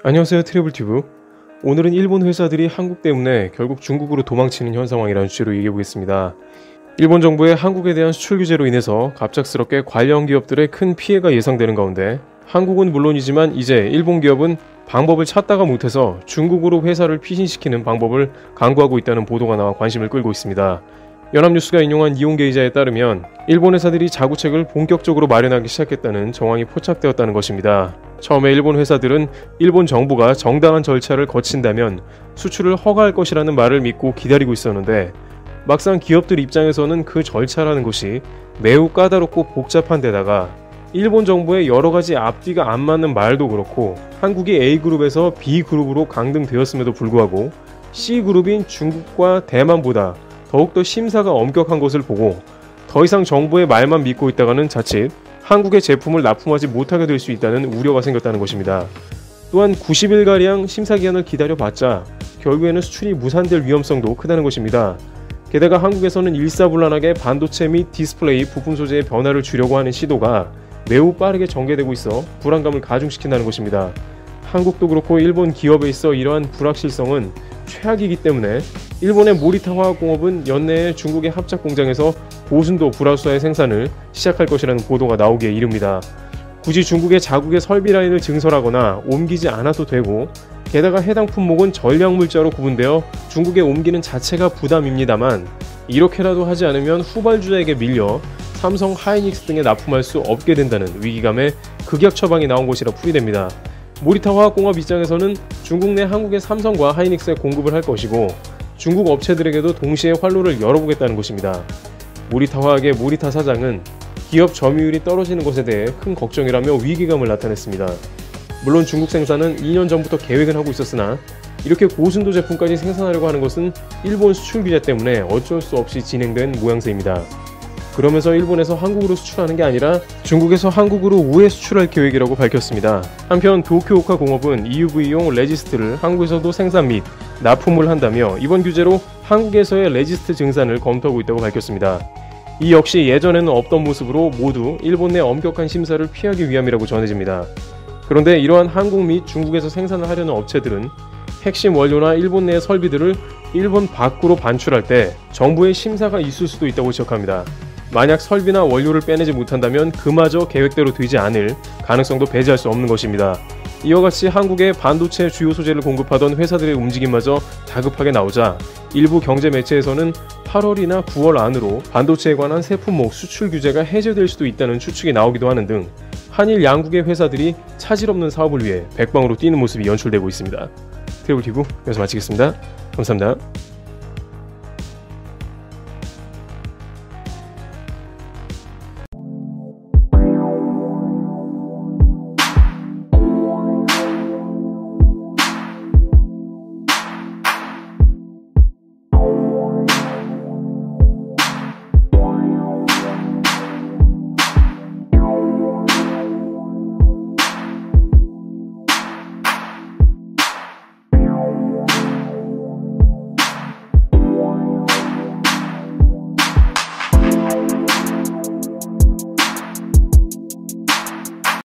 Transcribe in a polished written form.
안녕하세요, 트래블튜브. 오늘은 일본 회사들이 한국 때문에 결국 중국으로 도망치는 현 상황이라는 주제로 얘기해보겠습니다. 일본 정부의 한국에 대한 수출 규제로 인해서 갑작스럽게 관련 기업들의 큰 피해가 예상되는 가운데 한국은 물론이지만 이제 일본 기업은 방법을 찾다가 못해서 중국으로 회사를 피신시키는 방법을 강구하고 있다는 보도가 나와 관심을 끌고 있습니다. 연합뉴스가 인용한 이용계 기자에 따르면 일본 회사들이 자구책을 본격적으로 마련하기 시작했다는 정황이 포착되었다는 것입니다. 처음에 일본 회사들은 일본 정부가 정당한 절차를 거친다면 수출을 허가할 것이라는 말을 믿고 기다리고 있었는데 막상 기업들 입장에서는 그 절차라는 것이 매우 까다롭고 복잡한 데다가 일본 정부의 여러가지 앞뒤가 안 맞는 말도 그렇고 한국이 A그룹에서 B그룹으로 강등되었음에도 불구하고 C그룹인 중국과 대만보다 더욱더 심사가 엄격한 것을 보고 더 이상 정부의 말만 믿고 있다가는 자칫 한국의 제품을 납품하지 못하게 될 수 있다는 우려가 생겼다는 것입니다. 또한 90일가량 심사기한을 기다려봤자 결국에는 수출이 무산될 위험성도 크다는 것입니다. 게다가 한국에서는 일사불란하게 반도체 및 디스플레이 부품 소재의 변화를 주려고 하는 시도가 매우 빠르게 전개되고 있어 불안감을 가중시킨다는 것입니다. 한국도 그렇고 일본 기업에 있어 이러한 불확실성은 최악이기 때문에 일본의 모리타 화학공업은 연내에 중국의 합작 공장에서 고순도 불화수소의 생산을 시작할 것이라는 보도가 나오기에 이릅니다. 굳이 중국의 자국의 설비 라인을 증설하거나 옮기지 않아도 되고 게다가 해당 품목은 전략물자로 구분되어 중국에 옮기는 자체가 부담입니다만 이렇게라도 하지 않으면 후발주자에게 밀려 삼성, 하이닉스 등에 납품할 수 없게 된다는 위기감에 극약 처방이 나온 것이라 풀이됩니다. 모리타 화학공업 입장에서는 중국 내 한국의 삼성과 하이닉스에 공급을 할 것이고 중국 업체들에게도 동시에 활로를 열어보겠다는 것입니다. 모리타 화학의 모리타 사장은 기업 점유율이 떨어지는 것에 대해 큰 걱정이라며 위기감을 나타냈습니다. 물론 중국 생산은 2년 전부터 계획은 하고 있었으나 이렇게 고순도 제품까지 생산하려고 하는 것은 일본 수출 규제 때문에 어쩔 수 없이 진행된 모양새입니다. 그러면서 일본에서 한국으로 수출하는 게 아니라 중국에서 한국으로 우회 수출할 계획이라고 밝혔습니다. 한편 도쿄오카 공업은 EUV용 레지스트를 한국에서도 생산 및 납품을 한다며 이번 규제로 한국에서의 레지스트 증산을 검토하고 있다고 밝혔습니다. 이 역시 예전에는 없던 모습으로 모두 일본 내 엄격한 심사를 피하기 위함이라고 전해집니다. 그런데 이러한 한국 및 중국에서 생산을 하려는 업체들은 핵심 원료나 일본 내 설비들을 일본 밖으로 반출할 때 정부의 심사가 있을 수도 있다고 지적합니다. 만약 설비나 원료를 빼내지 못한다면 그마저 계획대로 되지 않을 가능성도 배제할 수 없는 것입니다. 이와 같이 한국의 반도체 주요 소재를 공급하던 회사들의 움직임마저 다급하게 나오자 일부 경제 매체에서는 8월이나 9월 안으로 반도체에 관한 새 품목 수출 규제가 해제될 수도 있다는 추측이 나오기도 하는 등 한일 양국의 회사들이 차질 없는 사업을 위해 백방으로 뛰는 모습이 연출되고 있습니다. 트래블튜브 여기서 마치겠습니다. 감사합니다.